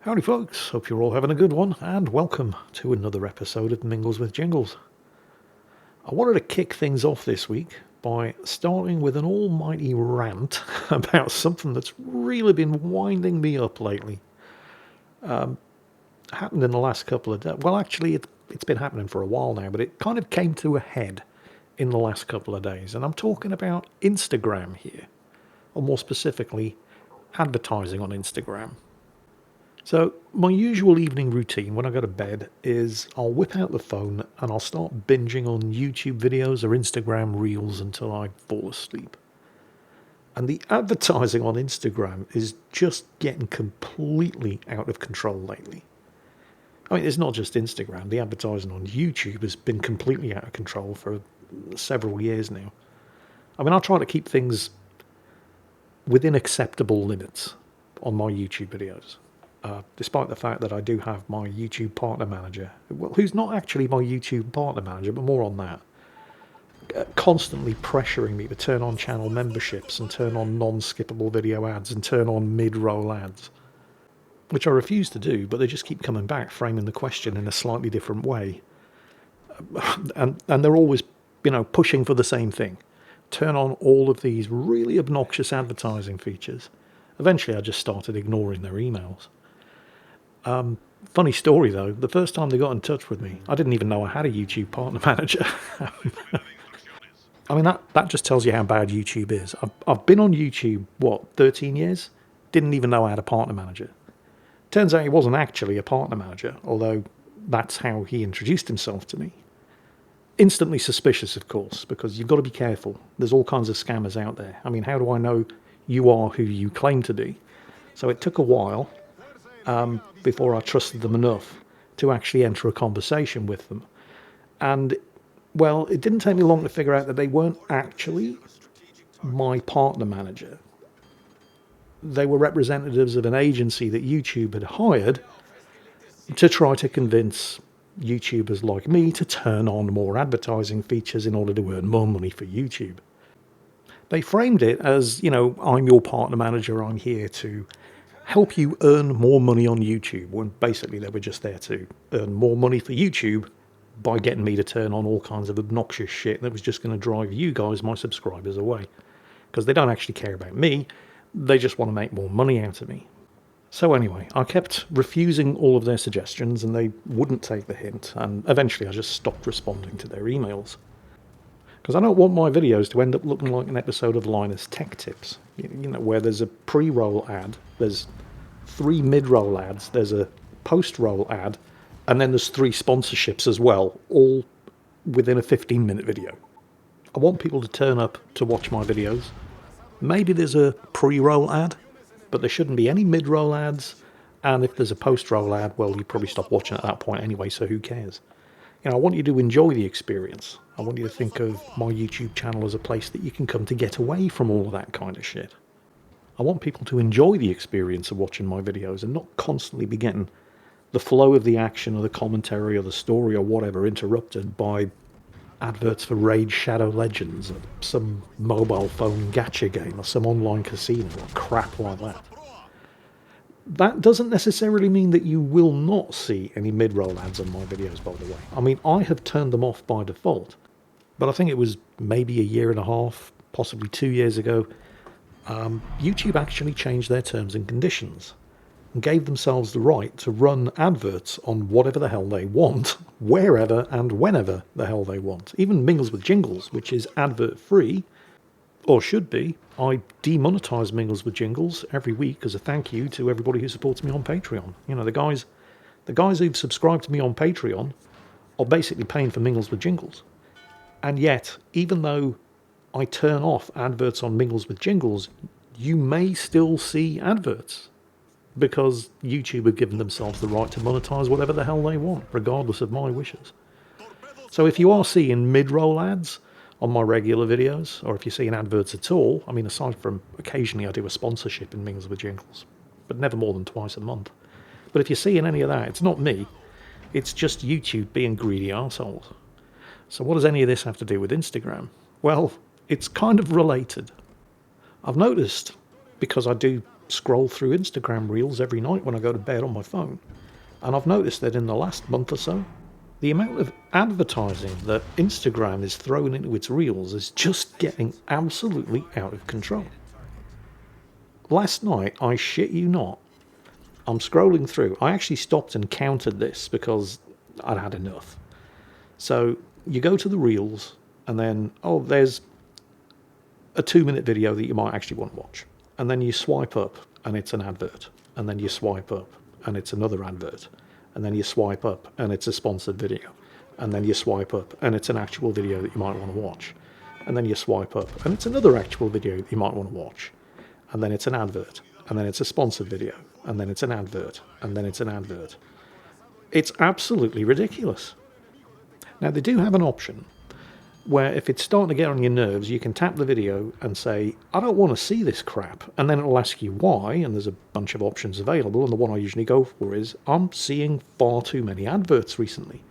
Howdy folks, hope you're all having a good one, and welcome to another episode of Mingles with Jingles. I wanted to kick things off this week by starting with an almighty rant about something that's really been winding me up lately. Happened in the last couple of days. Well, actually, it's been happening for a while now, but it kind of came to a head in the last couple of days, and I'm talking about Instagram here, or more specifically, advertising on Instagram. So my usual evening routine when I go to bed is I'll whip out the phone and I'll start binging on YouTube videos or Instagram reels until I fall asleep. And the advertising on Instagram is just getting completely out of control lately. I mean, it's not just Instagram. The advertising on YouTube has been completely out of control for several years now. I mean, I'll try to keep things within acceptable limits on my YouTube videos. Despite the fact that I do have my YouTube partner manager, who's not actually my YouTube partner manager, but more on that, constantly pressuring me to turn on channel memberships and turn on non-skippable video ads and turn on mid-roll ads, which I refuse to do, but they just keep coming back, framing the question in a slightly different way. And they're always, pushing for the same thing. Turn on all of these really obnoxious advertising features. Eventually I just started ignoring their emails. Funny story though, the first time they got in touch with me, I didn't even know I had a YouTube partner manager. I mean, that just tells you how bad YouTube is. I've been on YouTube, 13 years? Didn't even know I had a partner manager. Turns out he wasn't actually a partner manager, although that's how he introduced himself to me. Instantly suspicious, of course, because you've got to be careful. There's all kinds of scammers out there. I mean, how do I know you are who you claim to be? So it took a while before I trusted them enough to actually enter a conversation with them. And, well, it didn't take me long to figure out that they weren't actually my partner manager. They were representatives of an agency that YouTube had hired to try to convince YouTubers like me to turn on more advertising features in order to earn more money for YouTube. They framed it as, I'm your partner manager, I'm here to help you earn more money on YouTube, when basically they were just there to earn more money for YouTube by getting me to turn on all kinds of obnoxious shit that was just going to drive you guys, my subscribers, away. Because they don't actually care about me, they just want to make more money out of me. So anyway, I kept refusing all of their suggestions and they wouldn't take the hint, and eventually I just stopped responding to their emails. Because I don't want my videos to end up looking like an episode of Linus Tech Tips, where there's a pre-roll ad, there's 3 mid-roll ads, there's a post-roll ad, and then there's 3 sponsorships as well, all within a 15-minute video. I want people to turn up to watch my videos. Maybe there's a pre-roll ad, but there shouldn't be any mid-roll ads, and if there's a post-roll ad, well, you probably stop watching at that point anyway, so who cares? I want you to enjoy the experience. I want you to think of my YouTube channel as a place that you can come to get away from all of that kind of shit. I want people to enjoy the experience of watching my videos and not constantly be getting the flow of the action or the commentary or the story or whatever interrupted by adverts for Raid Shadow Legends or some mobile phone gacha game or some online casino or crap like that. That doesn't necessarily mean that you will not see any mid-roll ads on my videos, by the way. I mean, I have turned them off by default, but I think it was maybe a year and a half, possibly 2 years ago, YouTube actually changed their terms and conditions and gave themselves the right to run adverts on whatever the hell they want, wherever and whenever the hell they want. Even Mingles with Jingles, which is advert-free, or should be. I demonetize Mingles with Jingles every week as a thank you to everybody who supports me on Patreon. The guys who've subscribed to me on Patreon are basically paying for Mingles with Jingles. And yet, even though I turn off adverts on Mingles with Jingles, you may still see adverts because YouTube have given themselves the right to monetize whatever the hell they want, regardless of my wishes. So if you are seeing mid-roll ads on my regular videos, or if you're seeing adverts at all, I mean, aside from occasionally I do a sponsorship in Mingles with Jingles, but never more than twice a month. But if you're seeing any of that, it's not me. It's just YouTube being greedy arseholes. So what does any of this have to do with Instagram? Well, it's kind of related. I've noticed, because I do scroll through Instagram reels every night when I go to bed on my phone. And I've noticed that in the last month or so, the amount of advertising that Instagram is throwing into its reels is just getting absolutely out of control. Last night, I shit you not, I'm scrolling through. I actually stopped and counted this because I'd had enough. So you go to the reels and then, there's a 2-minute video that you might actually want to watch. And then you swipe up and it's an advert. And then you swipe up and it's another advert. And then you swipe up and it's a sponsored video. And then you swipe up and it's an actual video that you might want to watch. And then you swipe up and it's another actual video that you might want to watch. And then it's an advert. And then it's a sponsored video. And then it's an advert. And then it's an advert. It's absolutely ridiculous. Now, they do have an option where if it's starting to get on your nerves, you can tap the video and say, I don't want to see this crap. And then it'll ask you why, and there's a bunch of options available. And the one I usually go for is, I'm seeing far too many adverts recently.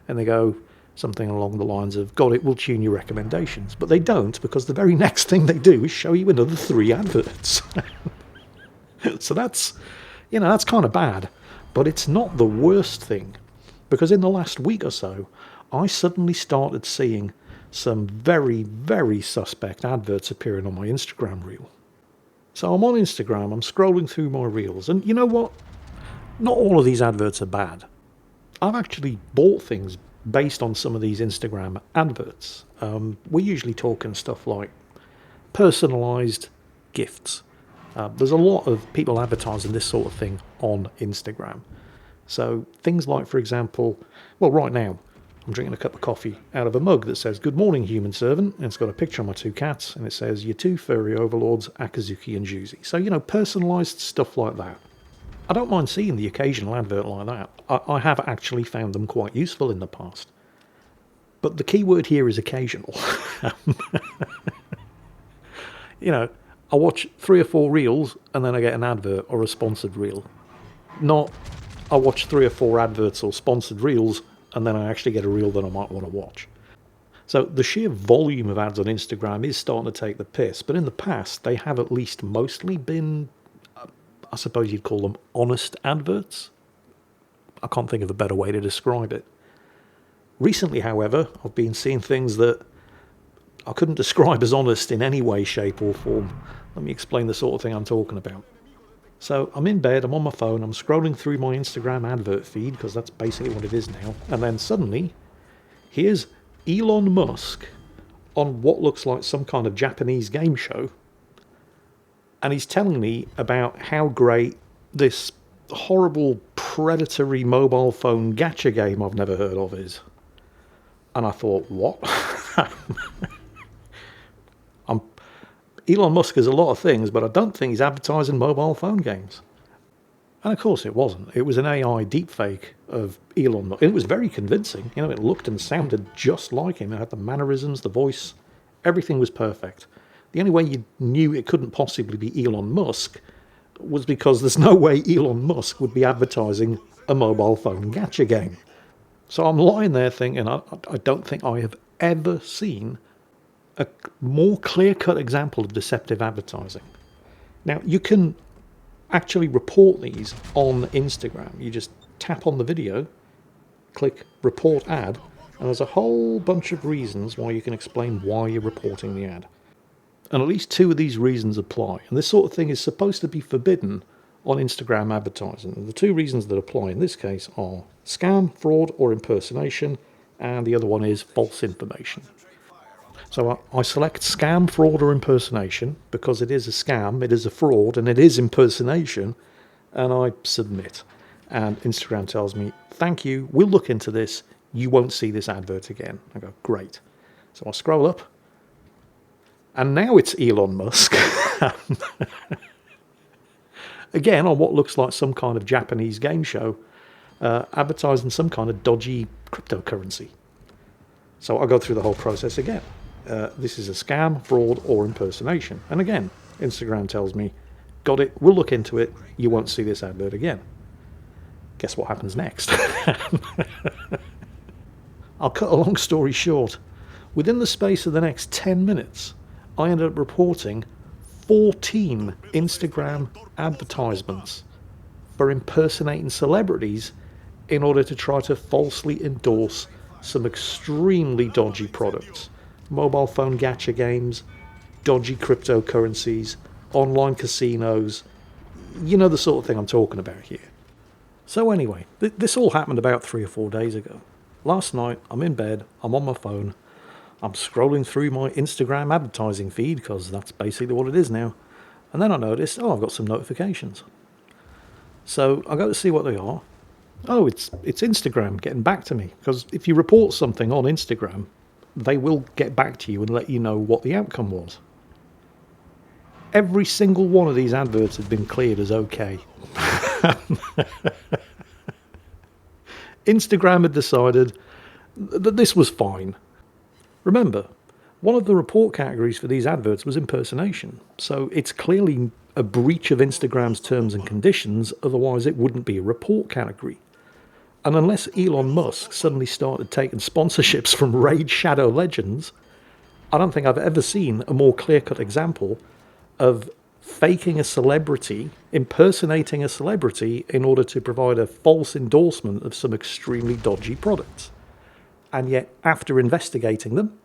And they go something along the lines of, God, it will tune your recommendations. But they don't, because the very next thing they do is show you another 3 adverts. So that's kind of bad. But it's not the worst thing, because in the last week or so, I suddenly started seeing some very, very suspect adverts appearing on my Instagram reel. So I'm on Instagram, I'm scrolling through my reels, and you know what? Not all of these adverts are bad. I've actually bought things based on some of these Instagram adverts. We're usually talking stuff like personalized gifts. There's a lot of people advertising this sort of thing on Instagram. So things like, for example, right now, I'm drinking a cup of coffee out of a mug that says, Good morning, human servant. And it's got a picture of my 2 cats. And it says, Your 2 furry overlords, Akazuki and Juicy. So, personalised stuff like that. I don't mind seeing the occasional advert like that. I have actually found them quite useful in the past. But the key word here is occasional. I watch 3 or 4 reels and then I get an advert or a sponsored reel. Not, I watch 3 or 4 adverts or sponsored reels and then I actually get a reel that I might want to watch. So the sheer volume of ads on Instagram is starting to take the piss, but in the past they have at least mostly been, I suppose you'd call them honest adverts. I can't think of a better way to describe it. Recently, however, I've been seeing things that I couldn't describe as honest in any way, shape or form. Let me explain the sort of thing I'm talking about. So I'm in bed, I'm on my phone, I'm scrolling through my Instagram advert feed, because that's basically what it is now. And then suddenly, here's Elon Musk on what looks like some kind of Japanese game show. And he's telling me about how great this horrible, predatory mobile phone gacha game I've never heard of is. And I thought, what? Elon Musk is a lot of things, but I don't think he's advertising mobile phone games. And of course it wasn't. It was an AI deepfake of Elon Musk. It was very convincing. It looked and sounded just like him. It had the mannerisms, the voice. Everything was perfect. The only way you knew it couldn't possibly be Elon Musk was because there's no way Elon Musk would be advertising a mobile phone gacha game. So I'm lying there thinking, I don't think I have ever seen a more clear-cut example of deceptive advertising. Now, you can actually report these on Instagram. You just tap on the video, click report ad, and there's a whole bunch of reasons why you can explain why you're reporting the ad. And at least 2 of these reasons apply. And this sort of thing is supposed to be forbidden on Instagram advertising. And the 2 reasons that apply in this case are scam, fraud, or impersonation, and the other one is false information. So I select scam, fraud, or impersonation because it is a scam, it is a fraud, and it is impersonation, and I submit. And Instagram tells me, thank you, we'll look into this, you won't see this advert again. I go, great. So I scroll up, and now it's Elon Musk. Again, on what looks like some kind of Japanese game show, advertising some kind of dodgy cryptocurrency. So I go through the whole process again. This is a scam, fraud, or impersonation. And again, Instagram tells me, got it, we'll look into it, you won't see this advert again. Guess what happens next? I'll cut a long story short. Within the space of the next 10 minutes, I ended up reporting 14 Instagram advertisements for impersonating celebrities in order to try to falsely endorse some extremely dodgy products. Mobile phone gacha games, dodgy cryptocurrencies, online casinos. You know the sort of thing I'm talking about here. So anyway, this all happened about 3 or 4 days ago. Last night, I'm in bed, I'm on my phone, I'm scrolling through my Instagram advertising feed, because that's basically what it is now. And then I noticed, I've got some notifications. So I go to see what they are. Oh, it's Instagram getting back to me, because if you report something on Instagram, they will get back to you and let you know what the outcome was. Every single one of these adverts had been cleared as okay. Instagram had decided that this was fine. Remember, one of the report categories for these adverts was impersonation, so it's clearly a breach of Instagram's terms and conditions, otherwise it wouldn't be a report category. And unless Elon Musk suddenly started taking sponsorships from Raid Shadow Legends, I don't think I've ever seen a more clear-cut example of faking a celebrity, impersonating a celebrity in order to provide a false endorsement of some extremely dodgy products. And yet, after investigating them,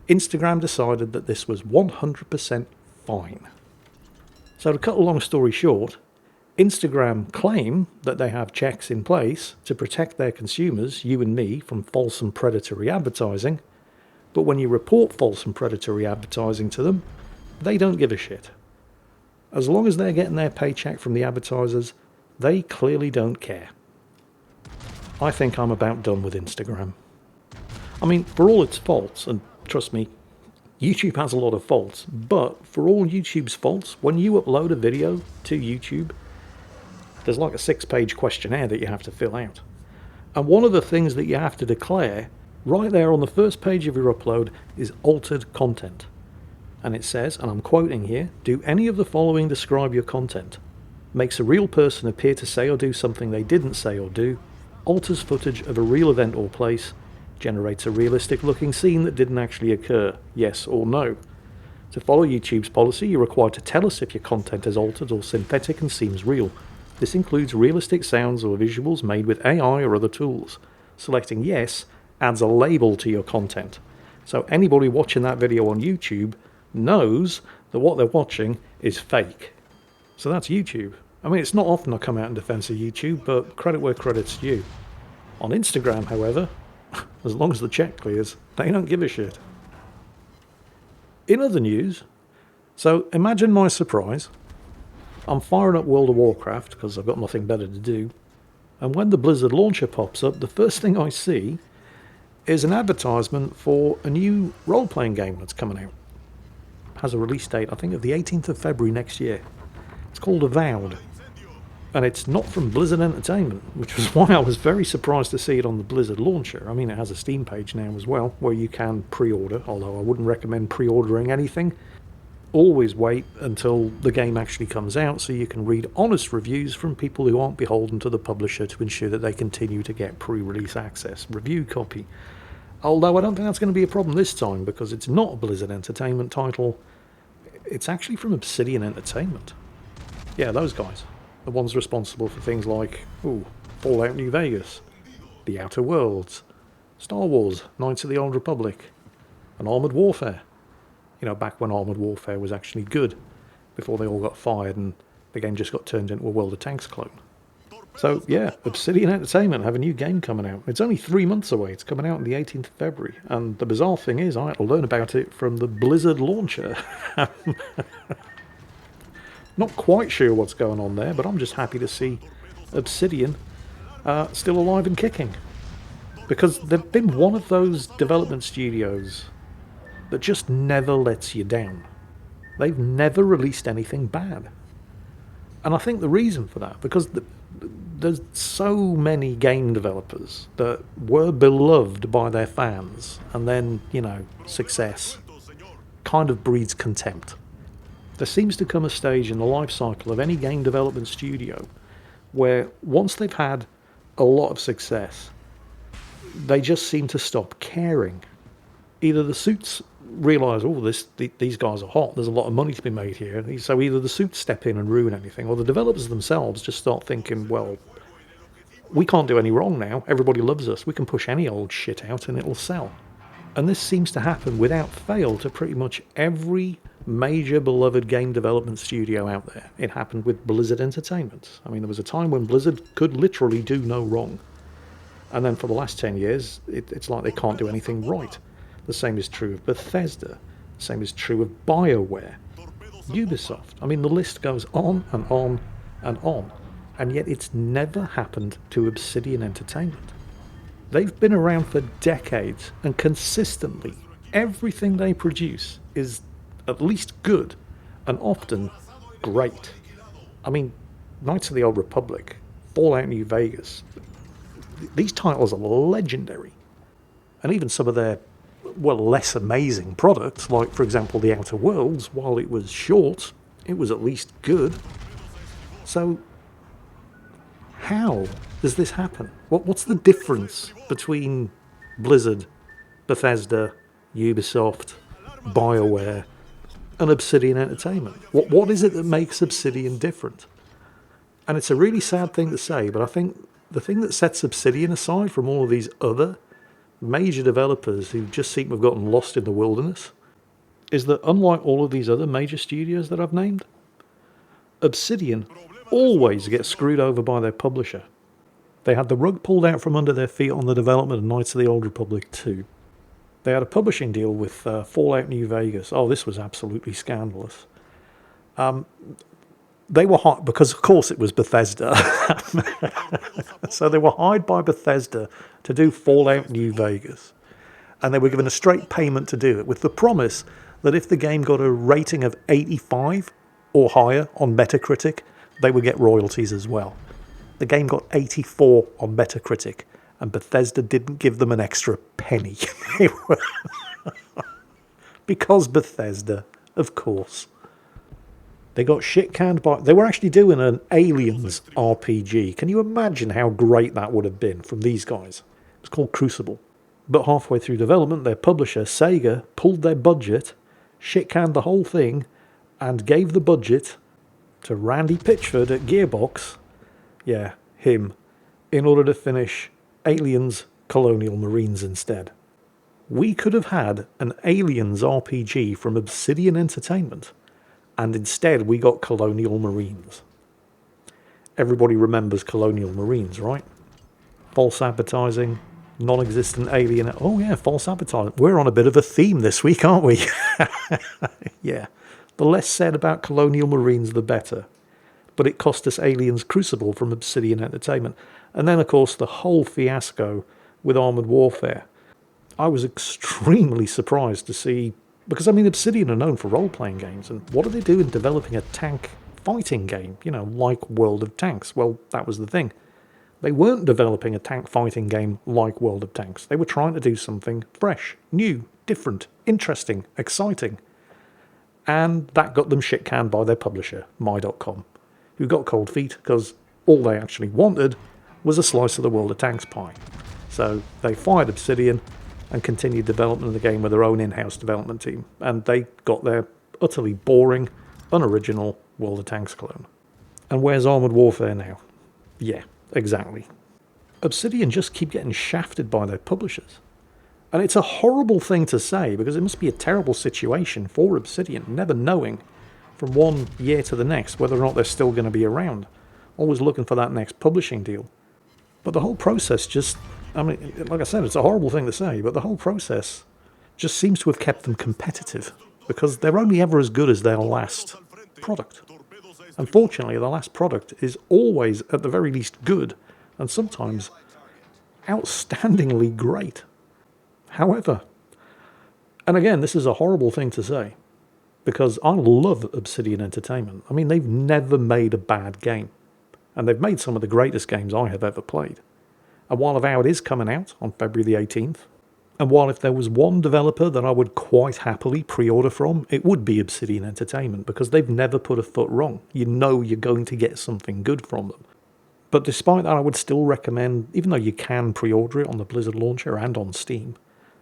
Instagram decided that this was 100% fine. So to cut a long story short, Instagram claim that they have checks in place to protect their consumers, you and me, from false and predatory advertising, but when you report false and predatory advertising to them, they don't give a shit. As long as they're getting their paycheck from the advertisers, they clearly don't care. I think I'm about done with Instagram. I mean, for all its faults, and trust me, YouTube has a lot of faults, but for all YouTube's faults, when you upload a video to YouTube, there's like a 6-page questionnaire that you have to fill out. And one of the things that you have to declare right there on the first page of your upload is altered content. And it says, and I'm quoting here, "Do any of the following describe your content? Makes a real person appear to say or do something they didn't say or do, alters footage of a real event or place, generates a realistic looking scene that didn't actually occur, yes or no. To follow YouTube's policy, you're required to tell us if your content is altered or synthetic and seems real. This includes realistic sounds or visuals made with AI or other tools. Selecting yes adds a label to your content. So anybody watching that video on YouTube knows that what they're watching is fake." So that's YouTube. I mean, it's not often I come out in defense of YouTube, but credit where credit's due. On Instagram, however, as long as the check clears, they don't give a shit. In other news, so imagine my surprise. I'm firing up World of Warcraft because I've got nothing better to do. And when the Blizzard launcher pops up, the first thing I see is an advertisement for a new role-playing game that's coming out. It has a release date, I think, of the 18th of February next year. It's called Avowed. And it's not from Blizzard Entertainment, which was why I was very surprised to see it on the Blizzard launcher. I mean, it has a Steam page now as well, where you can pre-order, although I wouldn't recommend pre-ordering anything. Always wait until the game actually comes out so you can read honest reviews from people who aren't beholden to the publisher to ensure that they continue to get pre-release access. Review copy. Although I don't think that's going to be a problem this time, because it's not a Blizzard Entertainment title. It's actually from Obsidian Entertainment. Yeah, those guys. The ones responsible for things like Fallout New Vegas, The Outer Worlds, Star Wars, Knights of the Old Republic, and Armored Warfare. You know, back when Armored Warfare was actually good, before they all got fired and the game just got turned into a World of Tanks clone. So yeah, Obsidian Entertainment have a new game coming out. It's only 3 months away. It's coming out on the 18th of February. And the bizarre thing is, I had to learn about it from the Blizzard launcher. Not quite sure what's going on there, but I'm just happy to see Obsidian still alive and kicking. Because they've been one of those development studios that just never lets you down. They've never released anything bad. And I think the reason for that, because there's so many game developers that were beloved by their fans, and then, you know, success kind of breeds contempt. There seems to come a stage in the life cycle of any game development studio where once they've had a lot of success, they just seem to stop caring. Either the suits realise, oh, these guys are hot, there's a lot of money to be made here, so either the suits step in and ruin anything, or the developers themselves just start thinking, well, we can't do any wrong now, everybody loves us, we can push any old shit out and it'll sell. And this seems to happen without fail to pretty much every major beloved game development studio out there. It happened with Blizzard Entertainment. I mean, there was a time when Blizzard could literally do no wrong. And then for the last 10 years, it's like they can't do anything right. The same is true of Bethesda. The same is true of BioWare. Ubisoft. I mean, the list goes on and on and on. And yet it's never happened to Obsidian Entertainment. They've been around for decades, and consistently, everything they produce is at least good, and often great. I mean, Knights of the Old Republic, Fallout New Vegas, these titles are legendary. And even some of their, well, less amazing products, like, for example, The Outer Worlds, while it was short, it was at least good. So, how does this happen? What's the difference between Blizzard, Bethesda, Ubisoft, BioWare, and Obsidian Entertainment? What is it that makes Obsidian different? And it's a really sad thing to say, but I think the thing that sets Obsidian aside from all of these other major developers who just seem to have gotten lost in the wilderness is that unlike all of these other major studios that I've named, Obsidian always gets screwed over by their publisher. They had the rug pulled out from under their feet on the development of Knights of the Old Republic 2. They had a publishing deal with Fallout New Vegas. Oh, this was absolutely scandalous. They were hired, because of course it was Bethesda. So they were hired by Bethesda to do Fallout New Vegas. And they were given a straight payment to do it, with the promise that if the game got a rating of 85 or higher on Metacritic, they would get royalties as well. The game got 84 on Metacritic, and Bethesda didn't give them an extra penny. Because Bethesda, of course. They got shit-canned by... They were actually doing an Aliens RPG. Can you imagine how great that would have been from these guys? It was called Crucible. But halfway through development, their publisher, Sega, pulled their budget, shit-canned the whole thing, and gave the budget to Randy Pitchford at Gearbox, yeah, him, in order to finish Aliens Colonial Marines instead. We could have had an Aliens RPG from Obsidian Entertainment, and instead we got Colonial Marines. Everybody remembers Colonial Marines, right? False advertising, non-existent alien... Oh yeah, false advertising. We're on a bit of a theme this week, aren't we? Yeah. The less said about Colonial Marines, the better. But it cost us Aliens Crucible from Obsidian Entertainment. And then, of course, the whole fiasco with Armored Warfare. I was extremely surprised to see... Because, I mean, Obsidian are known for role-playing games. And what do they do in developing a tank fighting game? You know, like World of Tanks. Well, that was the thing. They weren't developing a tank fighting game like World of Tanks. They were trying to do something fresh, new, different, interesting, exciting. And that got them shit-canned by their publisher, My.com, who got cold feet because all they actually wanted was a slice of the World of Tanks pie. So they fired Obsidian and continued development of the game with their own in-house development team. And they got their utterly boring, unoriginal World of Tanks clone. And where's Armored Warfare now? Yeah, exactly. Obsidian just keep getting shafted by their publishers. And it's a horrible thing to say, because it must be a terrible situation for Obsidian, never knowing from one year to the next whether or not they're still going to be around. Always looking for that next publishing deal. But the whole process just... I mean, like I said, it's a horrible thing to say, but the whole process just seems to have kept them competitive, because they're only ever as good as their last product. Unfortunately, the last product is always, at the very least, good, and sometimes outstandingly great. However, and again, this is a horrible thing to say, because I love Obsidian Entertainment. I mean, they've never made a bad game, and they've made some of the greatest games I have ever played. And while Avowed is coming out on February the 18th, and while if there was one developer that I would quite happily pre-order from, it would be Obsidian Entertainment, because they've never put a foot wrong. You know you're going to get something good from them. But despite that, I would still recommend, even though you can pre-order it on the Blizzard launcher and on Steam,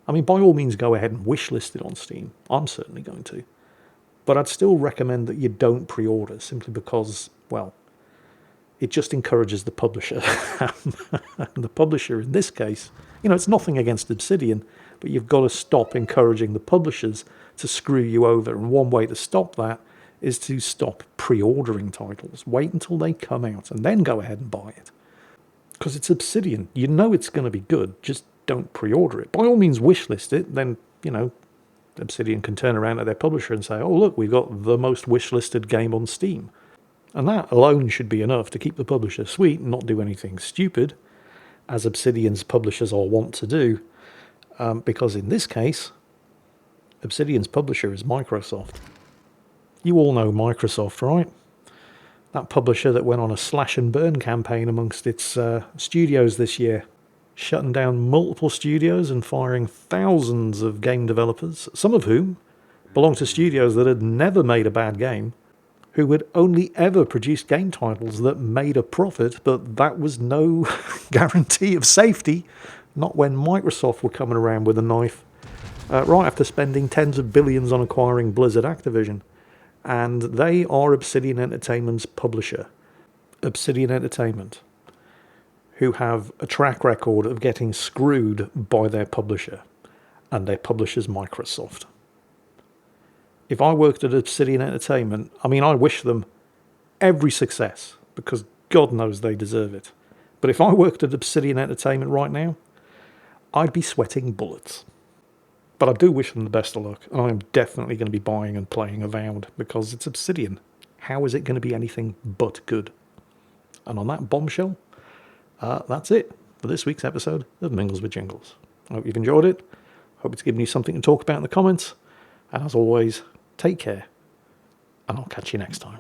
I mean, by all means, go ahead and wishlist it on Steam. I'm certainly going to. But I'd still recommend that you don't pre-order, simply because, well, it just encourages the publisher. And the publisher, in this case, it's nothing against Obsidian, but you've got to stop encouraging the publishers to screw you over. And one way to stop that is to stop pre-ordering titles. Wait until they come out and then go ahead and buy it. Because it's Obsidian. You know it's going to be good. Just don't pre-order it. By all means, wishlist it. Then, Obsidian can turn around to their publisher and say, oh, look, we've got the most wishlisted game on Steam. And that alone should be enough to keep the publisher sweet and not do anything stupid, as Obsidian's publishers all want to do. Because in this case, Obsidian's publisher is Microsoft. You all know Microsoft, right? That publisher that went on a slash and burn campaign amongst its studios this year, shutting down multiple studios and firing thousands of game developers, some of whom belonged to studios that had never made a bad game, who had only ever produced game titles that made a profit, but that was no guarantee of safety, not when Microsoft were coming around with a knife, right after spending tens of billions on acquiring Blizzard Activision. And they are Obsidian Entertainment's publisher. Obsidian Entertainment, who have a track record of getting screwed by their publisher, and their publisher's Microsoft. If I worked at Obsidian Entertainment, I wish them every success, because God knows they deserve it. But if I worked at Obsidian Entertainment right now, I'd be sweating bullets. But I do wish them the best of luck, and I'm definitely going to be buying and playing Avowed, because it's Obsidian. How is it going to be anything but good? And on that bombshell, that's it for this week's episode of Mingles with Jingles. I hope you've enjoyed it. Hope it's given you something to talk about in the comments. And as always, take care, and I'll catch you next time.